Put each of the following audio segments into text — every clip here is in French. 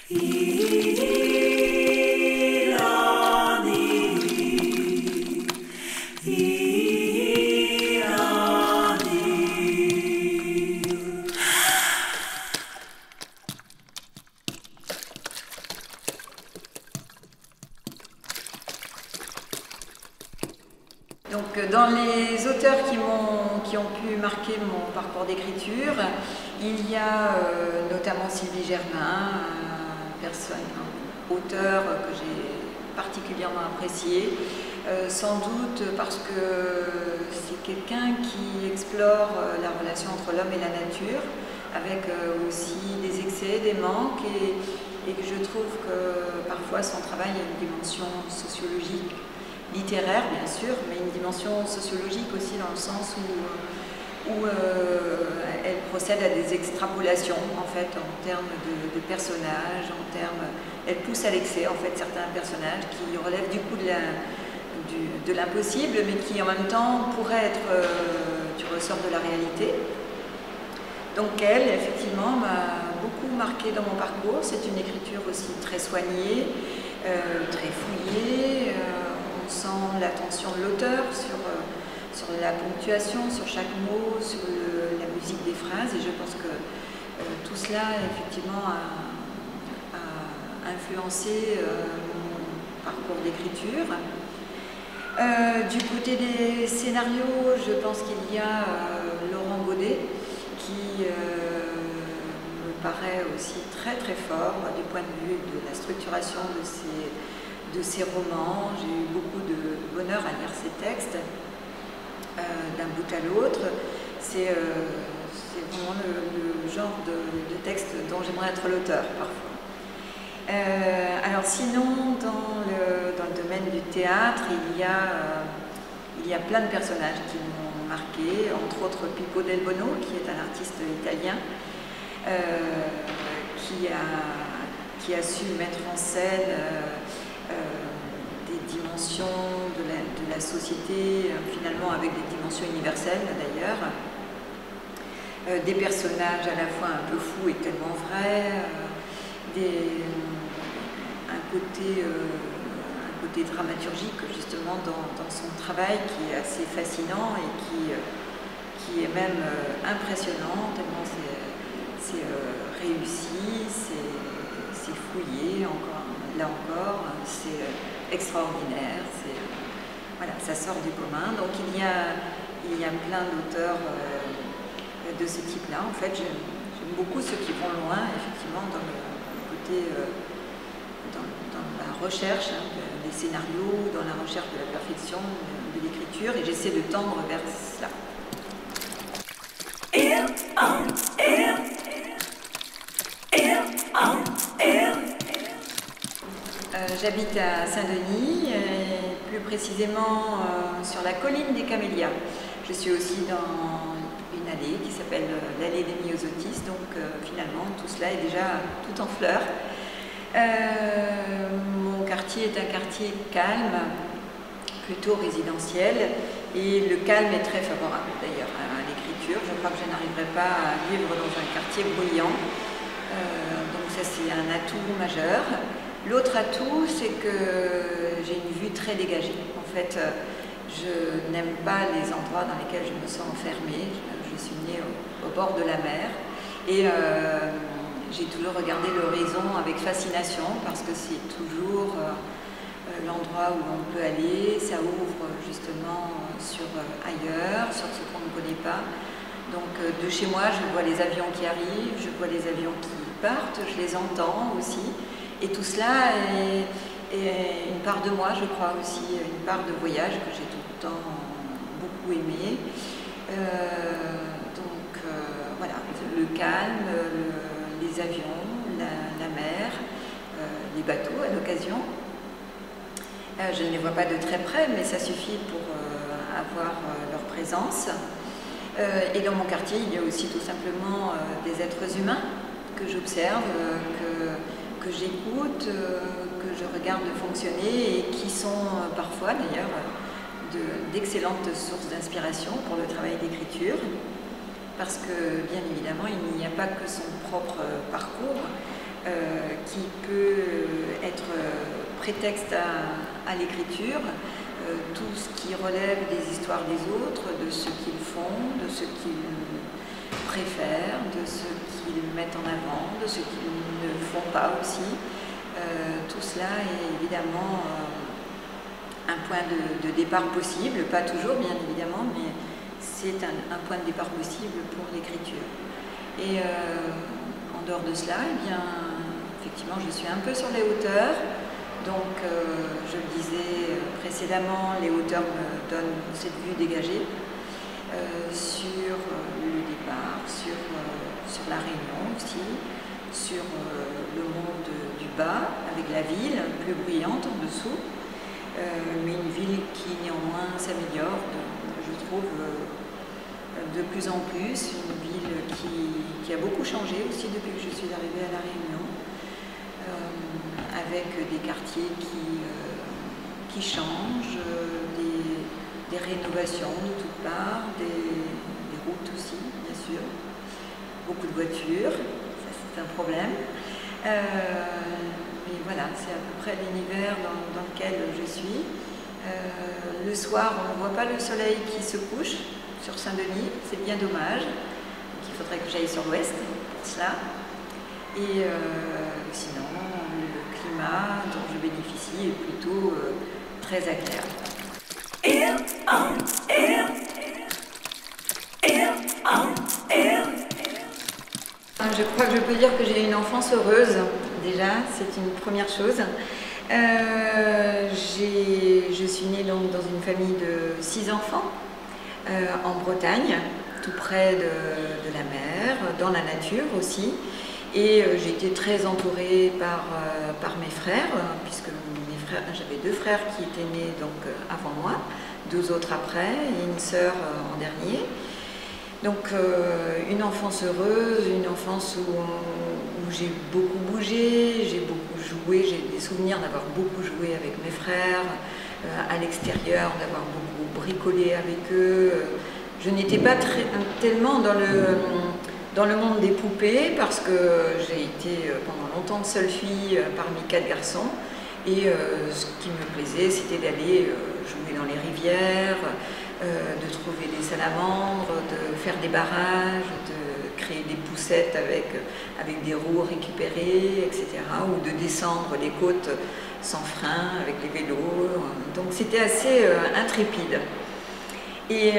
Donc, dans les auteurs qui ont pu marquer mon parcours d'écriture, il y a notamment Sylvie Germain, un auteur que j'ai particulièrement apprécié, sans doute parce que c'est quelqu'un qui explore la relation entre l'homme et la nature, avec aussi des excès, des manques, et que je trouve que parfois son travail a une dimension sociologique, littéraire bien sûr, mais une dimension sociologique aussi dans le sens où elle procède à des extrapolations en fait en termes de personnages, elle pousse à l'excès en fait certains personnages qui relèvent du coup de l'impossible, mais qui en même temps pourraient être du ressort de la réalité. Donc elle, effectivement, m'a beaucoup marqué dans mon parcours. C'est une écriture aussi très soignée, très fouillée. On sent l'attention de l'auteur sur la ponctuation, sur chaque mot, sur la musique des phrases. Et je pense que tout cela, effectivement, a influencé mon parcours d'écriture. Du côté des scénarios, je pense qu'il y a Laurent Godet, qui me paraît aussi très très fort du point de vue de la structuration de ses romans. J'ai eu beaucoup de bonheur à lire ses textes d'un bout à l'autre. C'est vraiment le genre de texte dont j'aimerais être l'auteur parfois. Alors sinon, dans le domaine du théâtre, il y a plein de personnages qui m'ont marqué, entre autres Pippo del Bono, qui est un artiste italien, qui a su mettre en scène des dimensions de la société, finalement avec des dimensions universelles d'ailleurs, des personnages à la fois un peu fous et tellement vrais, un côté dramaturgique justement dans son travail qui est assez fascinant et qui est même impressionnant, tellement c'est réussi, c'est fouillé, là encore, c'est extraordinaire, voilà, ça sort du commun. Donc il y a plein d'auteurs de ce type-là. En fait, j'aime beaucoup ceux qui vont loin, effectivement, dans le côté, dans la recherche des scénarios, dans la recherche de la perfection de l'écriture, et j'essaie de tendre vers cela. J'habite à Saint-Denis, et plus précisément sur la colline des Camélias. Je suis aussi dans une allée qui s'appelle l'allée des Myosotis, donc finalement tout cela est déjà tout en fleurs. Mon quartier est un quartier calme, plutôt résidentiel, et le calme est très favorable d'ailleurs à l'écriture. Je crois que je n'arriverai pas à vivre dans un quartier bruyant, donc ça c'est un atout majeur. L'autre atout, c'est que j'ai une vue très dégagée. En fait, je n'aime pas les endroits dans lesquels je me sens enfermée. Je suis née au bord de la mer et j'ai toujours regardé l'horizon avec fascination parce que c'est toujours l'endroit où on peut aller. Ça ouvre justement sur ailleurs, sur ce qu'on ne connaît pas. Donc de chez moi, je vois les avions qui arrivent, je vois les avions qui partent, je les entends aussi. Et tout cela est une part de moi, je crois aussi, une part de voyage que j'ai tout le temps beaucoup aimé. Voilà, le calme, les avions, la mer, les bateaux à l'occasion. Je ne les vois pas de très près, mais ça suffit pour avoir leur présence. Et dans mon quartier, il y a aussi tout simplement des êtres humains que j'observe, que j'écoute, que je regarde fonctionner et qui sont parfois d'ailleurs d'excellentes sources d'inspiration pour le travail d'écriture, parce que bien évidemment il n'y a pas que son propre parcours, qui peut être prétexte à l'écriture, tout ce qui relève des histoires des autres, de ce qu'ils font, de ce qu'ils préfèrent, de ce qu'ils mettent en avant, de ce qu'ils ne font pas aussi. Tout cela est évidemment un point de départ possible, pas toujours bien évidemment, mais c'est un point de départ possible pour l'écriture. Et en dehors de cela, eh bien, effectivement, je suis un peu sur les hauteurs. Donc, je le disais précédemment, les hauteurs me donnent cette vue dégagée sur le départ, sur la Réunion aussi, sur le monde du bas, avec la ville plus bruyante en dessous, mais une ville qui néanmoins s'améliore, je trouve, de plus en plus, une ville qui a beaucoup changé aussi depuis que je suis arrivée à La Réunion, avec des quartiers qui changent, des rénovations de toutes parts, des routes aussi, bien sûr, beaucoup de voitures, ça c'est un problème. Mais voilà, c'est à peu près l'univers dans lequel je suis. Le soir, on ne voit pas le soleil qui se couche sur Saint-Denis, c'est bien dommage. Donc, il faudrait que j'aille sur l'ouest pour cela. Et sinon, le climat dont je bénéficie est plutôt très agréable. Je crois que je peux dire que j'ai une enfance heureuse, déjà, c'est une première chose. Je suis née donc dans une famille de 6 enfants en Bretagne, tout près de la mer, dans la nature aussi. Et j'ai été très entourée par mes frères, puisque j'avais 2 frères qui étaient nés donc, avant moi, 2 autres après, et une sœur en dernier. Donc une enfance heureuse, une enfance où j'ai beaucoup bougé, j'ai beaucoup joué, j'ai des souvenirs d'avoir beaucoup joué avec mes frères, à l'extérieur, d'avoir beaucoup bricolé avec eux. Je n'étais pas tellement dans le monde des poupées parce que j'ai été pendant longtemps seule fille parmi 4 garçons. Et ce qui me plaisait, c'était d'aller jouer dans les rivières, de trouver des salamandres, de faire des barrages, de créer des poussettes avec des roues récupérées, etc. Ou de descendre les côtes sans frein avec les vélos. Donc c'était assez intrépide. Et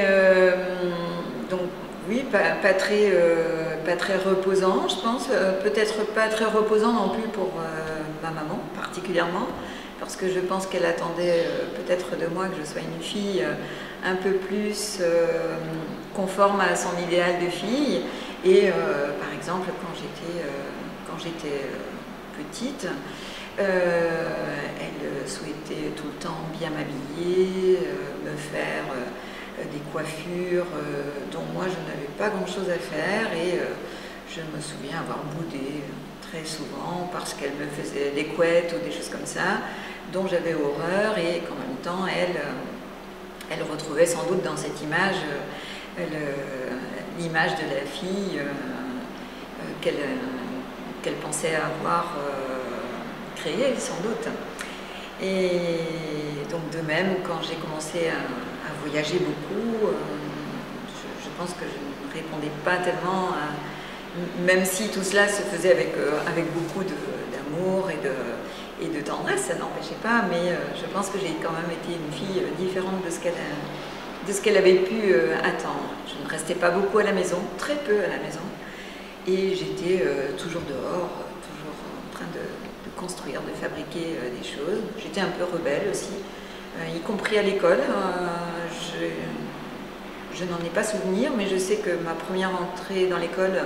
donc oui, pas très reposant, je pense. Peut-être pas très reposant non plus pour ma maman particulièrement, parce que je pense qu'elle attendait peut-être de moi que je sois une fille un peu plus conforme à son idéal de fille. Et par exemple, quand j'étais petite, elle souhaitait tout le temps bien m'habiller, me faire des coiffures dont moi je n'avais pas grand chose à faire, et je me souviens avoir boudé très souvent parce qu'elle me faisait des couettes ou des choses comme ça dont j'avais horreur, et qu'en même temps elle retrouvait sans doute dans cette image l'image de la fille qu'elle pensait avoir créée sans doute. Et donc de même, quand j'ai commencé à voyager beaucoup, je pense que je ne répondais pas tellement, même si tout cela se faisait avec beaucoup d'amour et de tendresse, ça n'empêchait pas, mais je pense que j'ai quand même été une fille différente de ce qu'elle avait pu attendre. Je ne restais pas beaucoup à la maison, très peu à la maison, et j'étais toujours dehors, toujours en train de construire, de fabriquer des choses. J'étais un peu rebelle aussi, y compris à l'école. Je n'en ai pas souvenir, mais je sais que ma première entrée dans l'école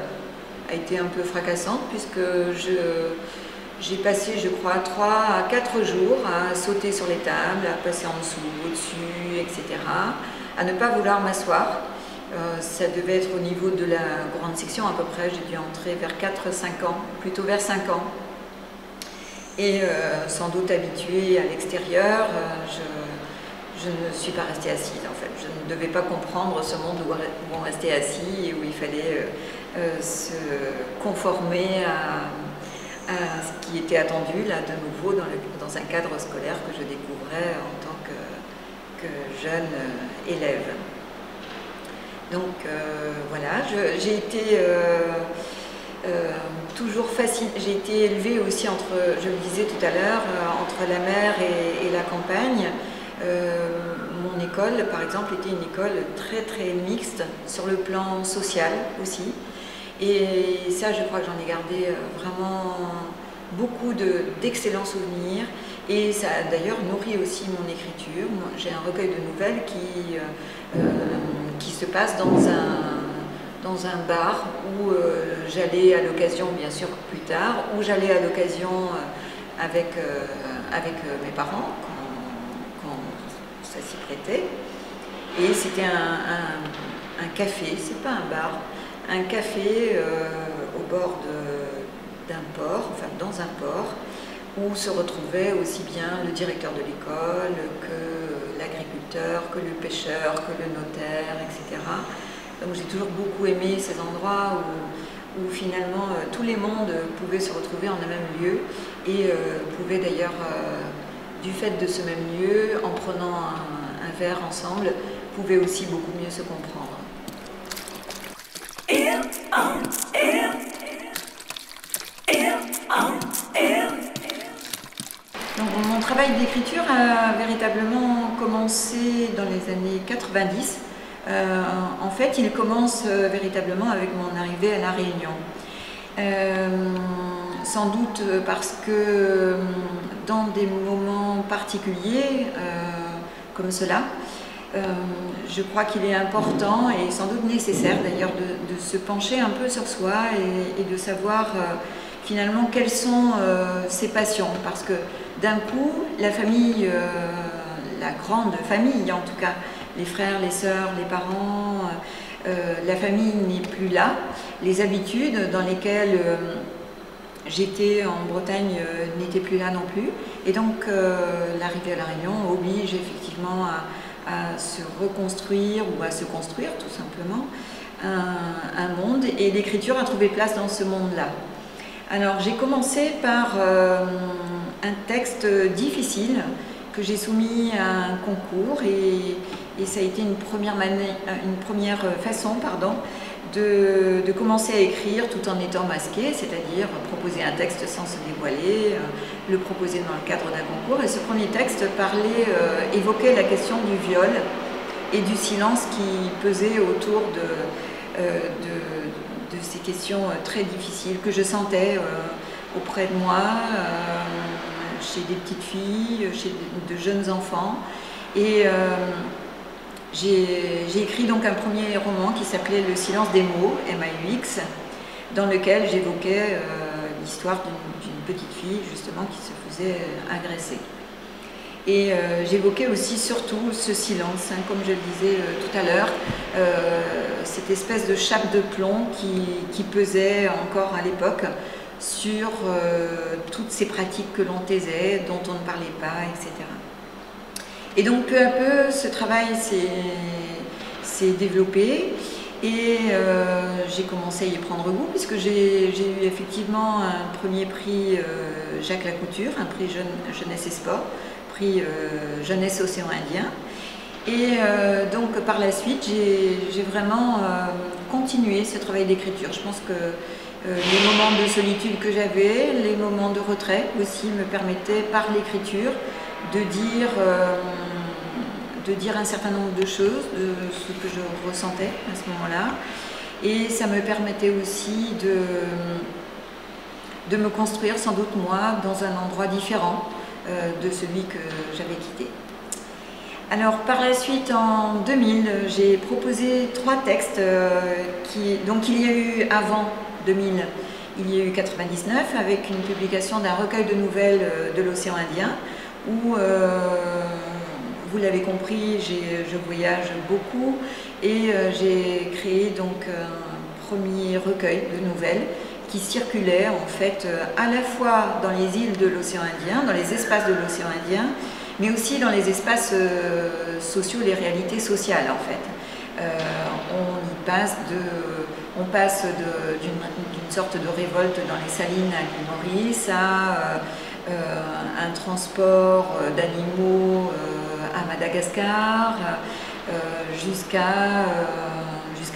a été un peu fracassante, puisque j'ai passé, je crois, 3 à 4 jours à sauter sur les tables, à passer en dessous, au-dessus, etc., à ne pas vouloir m'asseoir. Ça devait être au niveau de la grande section à peu près, j'ai dû entrer vers 4-5 ans, plutôt vers 5 ans. Et sans doute habituée à l'extérieur, je ne suis pas restée assise en fait. Je ne devais pas comprendre ce monde où on restait assis et où il fallait se conformer à ce qui était attendu là de nouveau dans un cadre scolaire que je découvrais en tant que jeune élève. Donc voilà, j'ai été toujours fascinée, j'ai été élevée aussi entre, je le disais tout à l'heure, entre la mer et la campagne. Mon école, par exemple, était une école très très mixte sur le plan social aussi. Et ça, je crois que j'en ai gardé vraiment beaucoup d'excellents souvenirs. Et ça a d'ailleurs nourri aussi mon écriture. J'ai un recueil de nouvelles qui se passe dans un bar où j'allais à l'occasion, bien sûr plus tard, où j'allais à l'occasion avec mes parents quand ça s'y prêtait. Et c'était un café, c'est pas un bar, un café au bord d'un port, enfin dans un port, où se retrouvaient aussi bien le directeur de l'école que l'agriculteur, que le pêcheur, que le notaire, etc. Donc j'ai toujours beaucoup aimé ces endroits où finalement tous les mondes pouvaient se retrouver en un même lieu et pouvaient d'ailleurs, du fait de ce même lieu, en prenant un verre ensemble, pouvaient aussi beaucoup mieux se comprendre. Donc, mon travail d'écriture a véritablement commencé dans les années 90. En fait, il commence véritablement avec mon arrivée à La Réunion. Sans doute parce que dans des moments particuliers comme cela, je crois qu'il est important et sans doute nécessaire d'ailleurs de se pencher un peu sur soi et de savoir finalement quelles sont ses passions. Parce que d'un coup, la famille, la grande famille en tout cas, les frères, les sœurs, les parents, la famille n'est plus là. Les habitudes dans lesquelles j'étais en Bretagne n'étaient plus là non plus. Et donc l'arrivée à La Réunion oblige effectivement à se reconstruire ou à se construire tout simplement un monde. Et l'écriture a trouvé place dans ce monde-là. Alors j'ai commencé par un texte difficile que j'ai soumis à un concours et ça a été une première façon de commencer à écrire tout en étant masqué, c'est-à-dire proposer un texte sans se dévoiler, le proposer dans le cadre d'un concours. Et ce premier texte évoquait la question du viol et du silence qui pesait autour de ces questions très difficiles que je sentais auprès de moi, chez des petites filles, chez de jeunes enfants. Et j'ai écrit donc un premier roman qui s'appelait Le silence des mots, M-A-U-X, dans lequel j'évoquais l'histoire d'une petite fille justement qui se faisait agresser. Et j'évoquais aussi surtout ce silence, comme je le disais tout à l'heure, cette espèce de chape de plomb qui pesait encore à l'époque sur toutes ces pratiques que l'on taisait, dont on ne parlait pas, etc. Et donc peu à peu, ce travail s'est développé et j'ai commencé à y prendre goût puisque j'ai eu effectivement un premier prix Jacques Lacouture, un prix Jeunesse et Sport, prix Jeunesse Océan Indien. Et donc par la suite, j'ai vraiment continué ce travail d'écriture. Je pense que les moments de solitude que j'avais, les moments de retrait aussi me permettaient par l'écriture de dire un certain nombre de choses, de ce que je ressentais à ce moment-là. Et ça me permettait aussi de me construire sans doute moi dans un endroit différent de celui que j'avais quitté. Alors par la suite en 2000, j'ai proposé 3 textes donc il y a eu avant 2000, il y a eu 99 avec une publication d'un recueil de nouvelles de l'océan Indien où vous l'avez compris, je voyage beaucoup et j'ai créé donc un premier recueil de nouvelles qui circulait en fait à la fois dans les îles de l'océan Indien, dans les espaces de l'océan Indien, mais aussi dans les espaces sociaux, les réalités sociales en fait. On y passe On passe d'une sorte de révolte dans les salines à l'île Maurice à un transport d'animaux à Madagascar, jusqu'à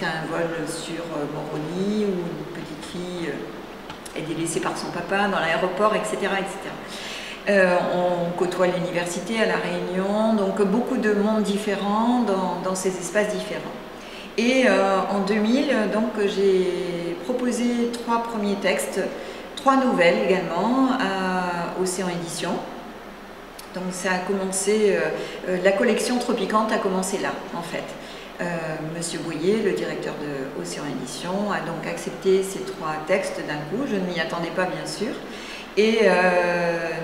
un vol sur Moroni où une petite fille est délaissée par son papa dans l'aéroport, etc., etc. On côtoie l'université à La Réunion, donc beaucoup de mondes différents dans ces espaces différents. Et en 2000, donc, j'ai proposé 3 premiers textes, 3 nouvelles également à Océan Édition. Donc ça a commencé, la collection Tropicante a commencé là, en fait. Monsieur Boyer, le directeur de Océan Édition, a donc accepté ces 3 textes d'un coup. Je ne m'y attendais pas, bien sûr. Et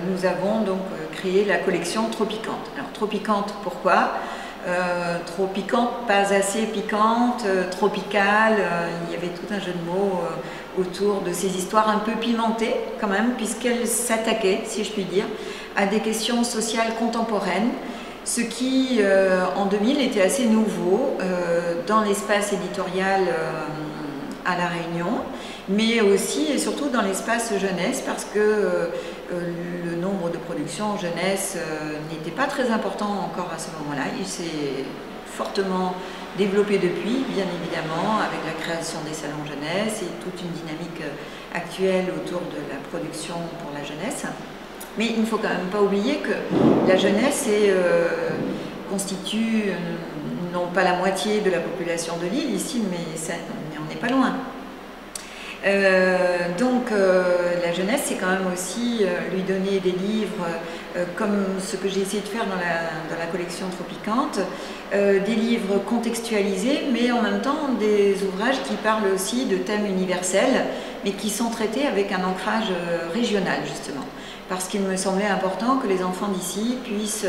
nous avons donc créé la collection Tropicante. Alors Tropicante, pourquoi ? Trop piquante, pas assez piquante, tropicale, il y avait tout un jeu de mots autour de ces histoires un peu pimentées quand même, puisqu'elles s'attaquaient, si je puis dire, à des questions sociales contemporaines, ce qui en 2000 était assez nouveau dans l'espace éditorial à La Réunion, mais aussi et surtout dans l'espace jeunesse, parce que le nombre de productions jeunesse n'était pas très important encore à ce moment-là. Il s'est fortement développé depuis, bien évidemment, avec la création des salons jeunesse et toute une dynamique actuelle autour de la production pour la jeunesse. Mais il ne faut quand même pas oublier que la jeunesse constitue non pas la moitié de la population de l'île ici, mais on n'est pas loin. Donc la jeunesse, c'est quand même aussi lui donner des livres comme ce que j'ai essayé de faire dans la collection Tropicante, des livres contextualisés, mais en même temps des ouvrages qui parlent aussi de thèmes universels, mais qui sont traités avec un ancrage régional justement. Parce qu'il me semblait important que les enfants d'ici puissent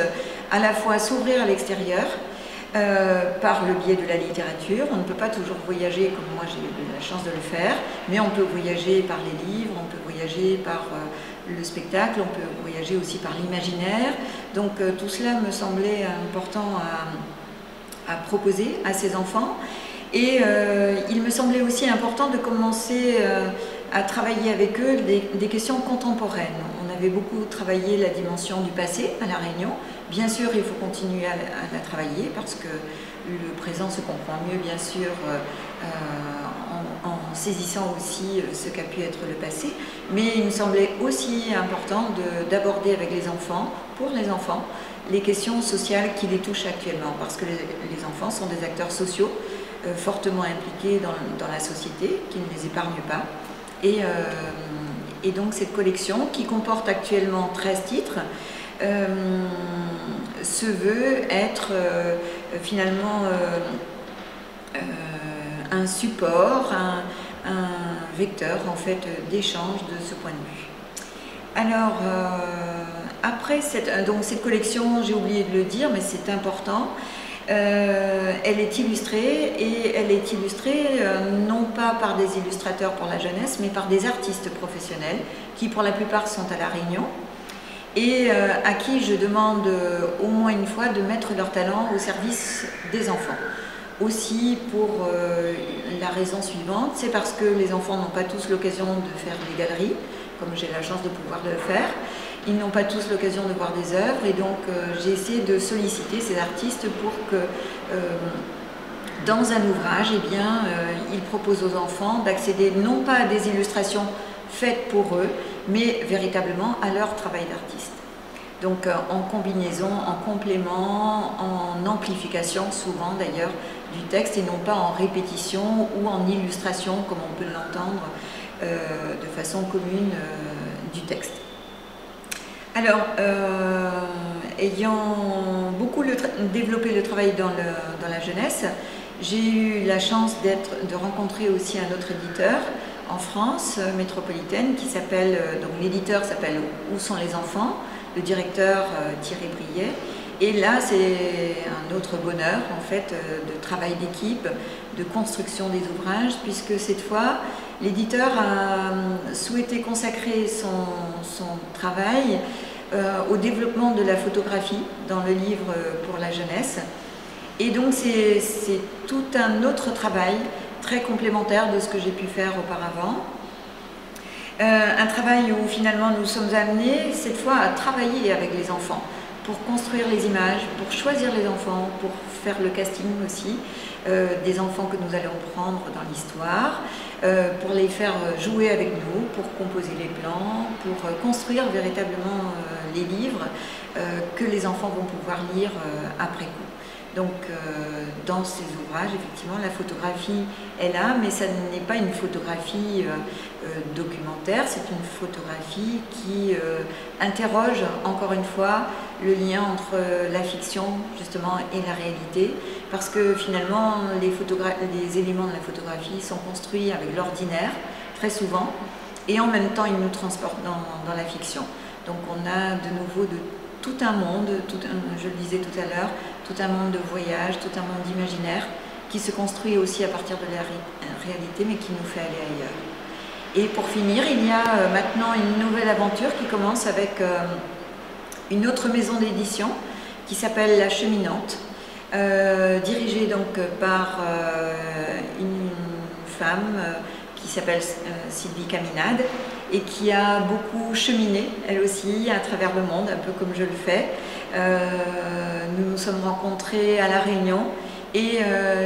à la fois s'ouvrir à l'extérieur, par le biais de la littérature. On ne peut pas toujours voyager comme moi j'ai eu la chance de le faire, mais on peut voyager par les livres, on peut voyager par le spectacle, on peut voyager aussi par l'imaginaire. Donc tout cela me semblait important à proposer à ces enfants. Et il me semblait aussi important de commencer à travailler avec eux des questions contemporaines. On avait beaucoup travaillé la dimension du passé à La Réunion. Bien sûr, il faut continuer à la travailler parce que le présent se comprend mieux, bien sûr, en saisissant aussi ce qu'a pu être le passé. Mais il me semblait aussi important d'aborder avec les enfants, pour les enfants, les questions sociales qui les touchent actuellement. Parce que les enfants sont des acteurs sociaux fortement impliqués dans la société, qui ne les épargnent pas. Et donc cette collection, qui comporte actuellement 13 titres, se veut être finalement un support, un vecteur en fait d'échange de ce point de vue. Alors après cette collection, j'ai oublié de le dire, mais c'est important. Elle est illustrée et elle est illustrée non pas par des illustrateurs pour la jeunesse, mais par des artistes professionnels qui pour la plupart sont à La Réunion et à qui je demande au moins une fois de mettre leur talent au service des enfants. Aussi pour la raison suivante, c'est parce que les enfants n'ont pas tous l'occasion de faire des galeries, comme j'ai la chance de pouvoir le faire. Ils n'ont pas tous l'occasion de voir des œuvres et donc j'ai essayé de solliciter ces artistes pour que dans un ouvrage, eh bien, ils proposent aux enfants d'accéder non pas à des illustrations faites pour eux, mais véritablement à leur travail d'artiste. Donc en combinaison, en complément, en amplification souvent d'ailleurs du texte et non pas en répétition ou en illustration comme on peut l'entendre de façon commune du texte. Alors, ayant beaucoup développé le travail dans la jeunesse, j'ai eu la chance de rencontrer aussi un autre éditeur en France métropolitaine qui s'appelle, donc l'éditeur s'appelle Où sont les enfants, le directeur Thierry Briet. Et là, c'est un autre bonheur en fait de travail d'équipe, de construction des ouvrages, puisque cette fois, l'éditeur a souhaité consacrer son travail au développement de la photographie dans le livre pour la jeunesse. Et donc c'est tout un autre travail très complémentaire de ce que j'ai pu faire auparavant. Un travail où finalement nous sommes amenés cette fois à travailler avec les enfants pour construire les images, pour choisir les enfants, pour faire le casting aussi des enfants que nous allons prendre dans l'histoire, pour les faire jouer avec nous, pour composer les plans, pour construire véritablement les livres que les enfants vont pouvoir lire après coup. Donc dans ces ouvrages, effectivement, la photographie est là, mais ça n'est pas une photographie documentaire, c'est une photographie qui interroge encore une fois le lien entre la fiction justement et la réalité, parce que finalement les éléments de la photographie sont construits avec l'ordinaire, très souvent, et en même temps ils nous transportent dans la fiction. Donc on a de nouveau tout un monde, je le disais tout à l'heure, tout un monde de voyage, tout un monde d'imaginaire qui se construit aussi à partir de la réalité mais qui nous fait aller ailleurs. Et pour finir, il y a maintenant une nouvelle aventure qui commence avec une autre maison d'édition qui s'appelle La Cheminante, dirigée donc par une femme qui s'appelle Sylvie Caminade et qui a beaucoup cheminé, elle aussi, à travers le monde, un peu comme je le fais. Nous nous sommes rencontrés à La Réunion et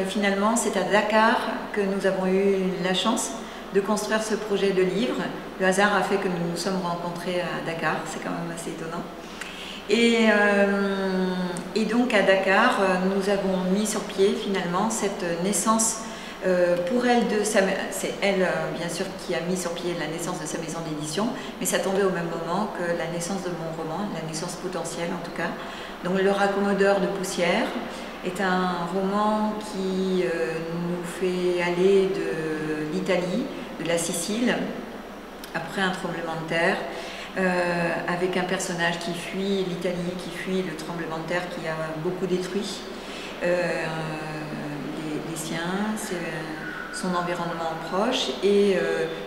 finalement c'est à Dakar que nous avons eu la chance de construire ce projet de livre. Le hasard a fait que nous nous sommes rencontrés à Dakar, c'est quand même assez étonnant. Et donc à Dakar, nous avons mis sur pied finalement cette naissance pour elle, c'est elle bien sûr qui a mis sur pied la naissance de sa maison d'édition, mais ça tombait au même moment que la naissance de mon roman, la naissance potentielle en tout cas. Donc Le raccommodeur de poussière est un roman qui nous fait aller de l'Italie, de la Sicile, après un tremblement de terre, avec un personnage qui fuit l'Italie, qui fuit le tremblement de terre qui a beaucoup détruit les siens, son environnement proche, et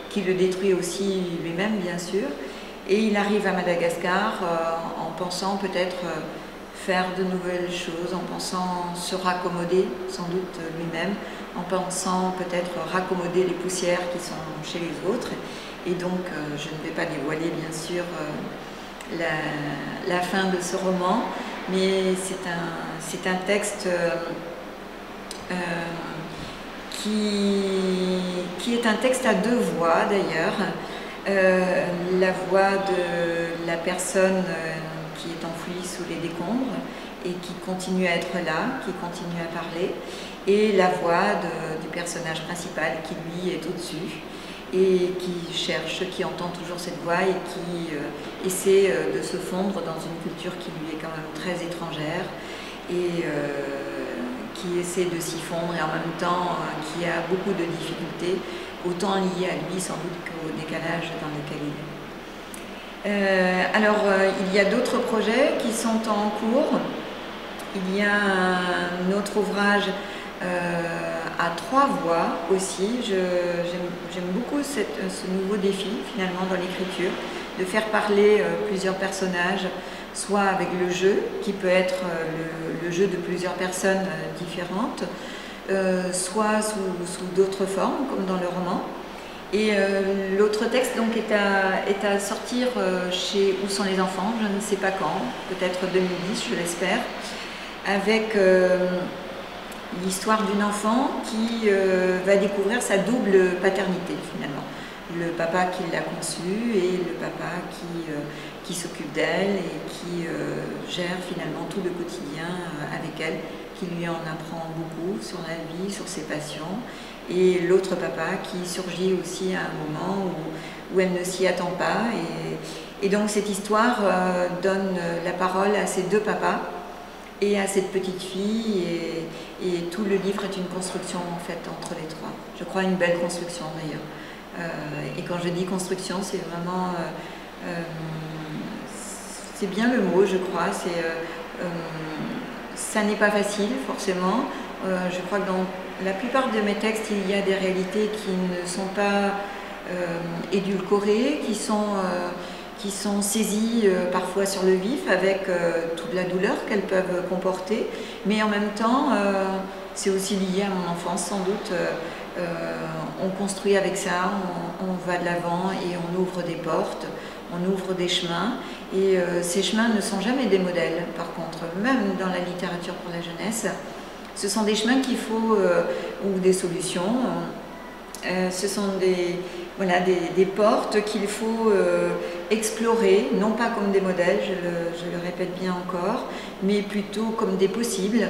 qui le détruit aussi lui-même bien sûr. Et il arrive à Madagascar en pensant peut-être faire de nouvelles choses, en pensant se raccommoder sans doute lui-même, en pensant peut-être raccommoder les poussières qui sont chez les autres. Et donc je ne vais pas dévoiler bien sûr la fin de ce roman, mais c'est un texte qui est un texte à deux voix d'ailleurs. La voix de la personne qui est enfouie sous les décombres et qui continue à être là, qui continue à parler, et la voix du personnage principal qui lui est au-dessus et qui cherche, qui entend toujours cette voix et qui essaie de se fondre dans une culture qui lui est quand même très étrangère et qui essaie de s'y fondre et en même temps qui a beaucoup de difficultés, autant liées à lui sans doute qu'au décalage dans lequel il est. Il y a d'autres projets qui sont en cours. Il y a un autre ouvrage à trois voix aussi. J'aime beaucoup ce nouveau défi finalement dans l'écriture, de faire parler plusieurs personnages, soit avec le jeu, qui peut être le jeu de plusieurs personnes différentes, soit sous d'autres formes, comme dans le roman. Et l'autre texte donc est à sortir chez Où sont les enfants, je ne sais pas quand, peut-être 2010, je l'espère, avec l'histoire d'une enfant qui va découvrir sa double paternité finalement. Le papa qui l'a conçue et le papa qui s'occupe d'elle et qui gère finalement tout le quotidien avec elle, qui lui en apprend beaucoup sur la vie, sur ses passions. Et l'autre papa qui surgit aussi à un moment où elle ne s'y attend pas. Et donc cette histoire donne la parole à ces deux papas et à cette petite fille. Et tout le livre est une construction en fait entre les trois. Je crois une belle construction d'ailleurs. Et quand je dis construction, c'est vraiment... c'est bien le mot, je crois. Ça n'est pas facile forcément. Je crois que dans la plupart de mes textes, il y a des réalités qui ne sont pas édulcorées, qui sont saisies parfois sur le vif avec toute la douleur qu'elles peuvent comporter. Mais en même temps, c'est aussi lié à mon enfance sans doute. on construit avec ça, on va de l'avant et on ouvre des portes, on ouvre des chemins. Et ces chemins ne sont jamais des modèles, par contre, même dans la littérature pour la jeunesse. Ce sont des chemins qu'il faut, ou des solutions, ce sont des portes qu'il faut explorer, non pas comme des modèles, je le répète bien encore, mais plutôt comme des possibles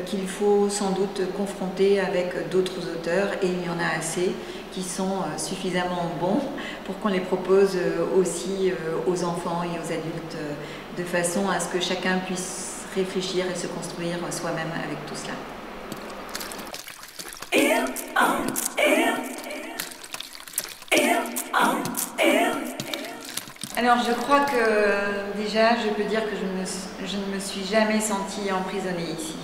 qu'il faut sans doute confronter avec d'autres auteurs, et il y en a assez qui sont suffisamment bons pour qu'on les propose aussi aux enfants et aux adultes, de façon à ce que chacun puisse réfléchir et se construire soi-même avec tout cela. Alors je crois que déjà je peux dire que je ne me suis jamais sentie emprisonnée ici.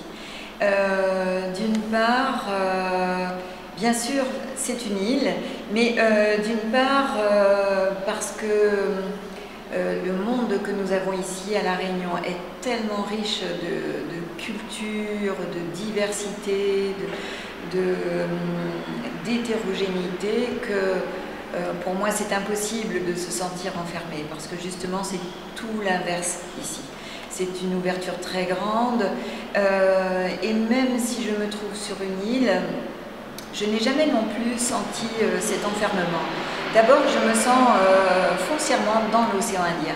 D'une part, bien sûr c'est une île, mais d'une part parce que le monde que nous avons ici à La Réunion est tellement riche de culture, de diversité, d'hétérogénéité que pour moi c'est impossible de se sentir enfermé, parce que justement c'est tout l'inverse ici. C'est une ouverture très grande et même si je me trouve sur une île, je n'ai jamais non plus senti cet enfermement. D'abord, je me sens foncièrement dans l'océan Indien,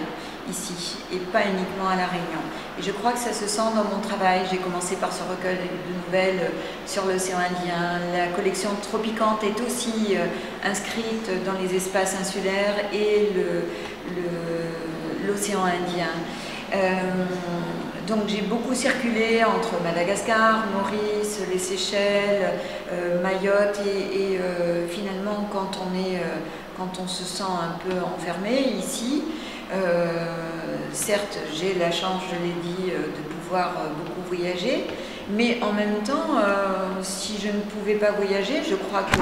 ici, et pas uniquement à La Réunion. Et je crois que ça se sent dans mon travail. J'ai commencé par ce recueil de nouvelles sur l'océan Indien. La collection Tropicante est aussi inscrite dans les espaces insulaires et l'océan Indien. Donc j'ai beaucoup circulé entre Madagascar, Maurice, les Seychelles, Mayotte et finalement quand on se sent un peu enfermé ici, certes j'ai la chance, je l'ai dit, de pouvoir beaucoup voyager, mais en même temps, si je ne pouvais pas voyager, je crois que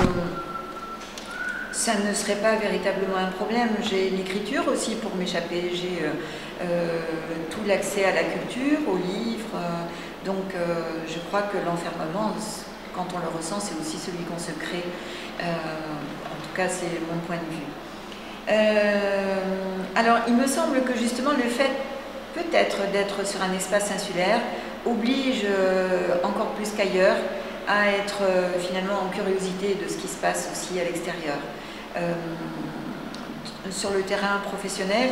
ça ne serait pas véritablement un problème. J'ai l'écriture aussi pour m'échapper, j'ai tout l'accès à la culture, aux livres, donc je crois que l'enfermement, quand on le ressent, c'est aussi celui qu'on se crée. En tout cas, c'est mon point de vue. Alors, il me semble que justement le fait peut-être d'être sur un espace insulaire oblige encore plus qu'ailleurs à être finalement en curiosité de ce qui se passe aussi à l'extérieur. Sur le terrain professionnel,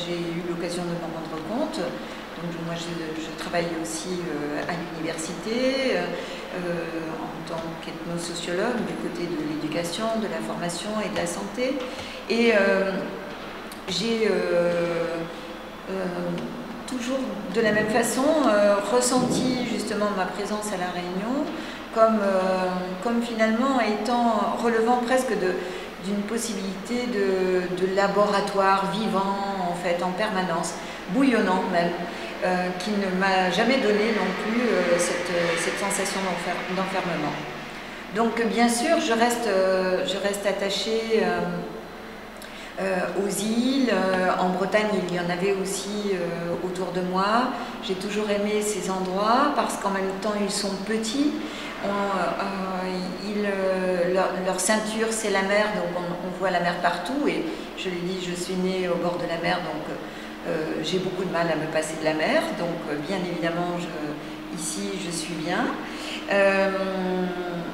j'ai eu l'occasion de m'en rendre compte. Donc, moi, je travaille aussi à l'université en tant qu'ethnosociologue du côté de l'éducation, de la formation et de la santé. Et j'ai toujours de la même façon ressenti justement ma présence à La Réunion comme finalement relevant presque d'une possibilité de laboratoire vivant en fait en permanence, bouillonnant même, qui ne m'a jamais donné non plus cette sensation d'enfermement. Donc bien sûr je reste attachée aux îles. En Bretagne il y en avait aussi autour de moi. J'ai toujours aimé ces endroits parce qu'en même temps ils sont petits. Leur ceinture c'est la mer, donc on voit la mer partout, et je l'ai dit, je suis née au bord de la mer, donc j'ai beaucoup de mal à me passer de la mer, donc bien évidemment ici je suis bien.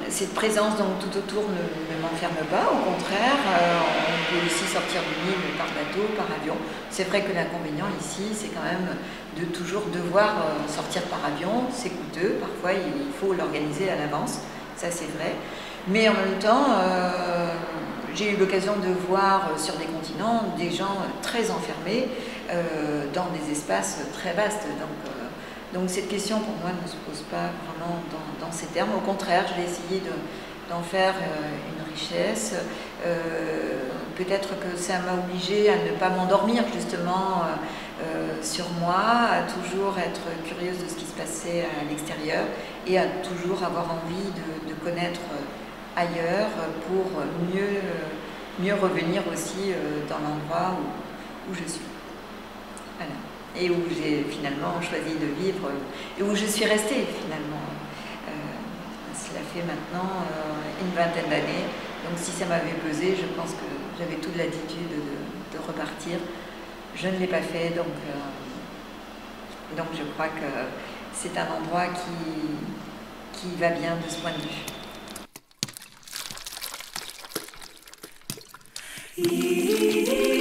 Cette présence donc tout autour ne m'enferme pas, au contraire, on peut aussi sortir d'une île par bateau, par avion. C'est vrai que l'inconvénient ici c'est quand même de toujours devoir sortir par avion, c'est coûteux, parfois il faut l'organiser à l'avance, ça c'est vrai. Mais en même temps, j'ai eu l'occasion de voir sur des continents des gens très enfermés dans des espaces très vastes. Donc cette question pour moi ne se pose pas vraiment dans ces termes. Au contraire, je vais essayer d'en faire une richesse. Peut-être que ça m'a obligée à ne pas m'endormir justement sur moi, à toujours être curieuse de ce qui se passait à l'extérieur et à toujours avoir envie de connaître ailleurs pour mieux revenir aussi dans l'endroit où je suis. Voilà. Et où j'ai finalement choisi de vivre, et où je suis restée finalement. Cela fait fait maintenant une vingtaine d'années. Donc si ça m'avait pesé, je pense que j'avais toute l'attitude de repartir. Je ne l'ai pas fait, donc je crois que c'est un endroit qui va bien de ce point de vue.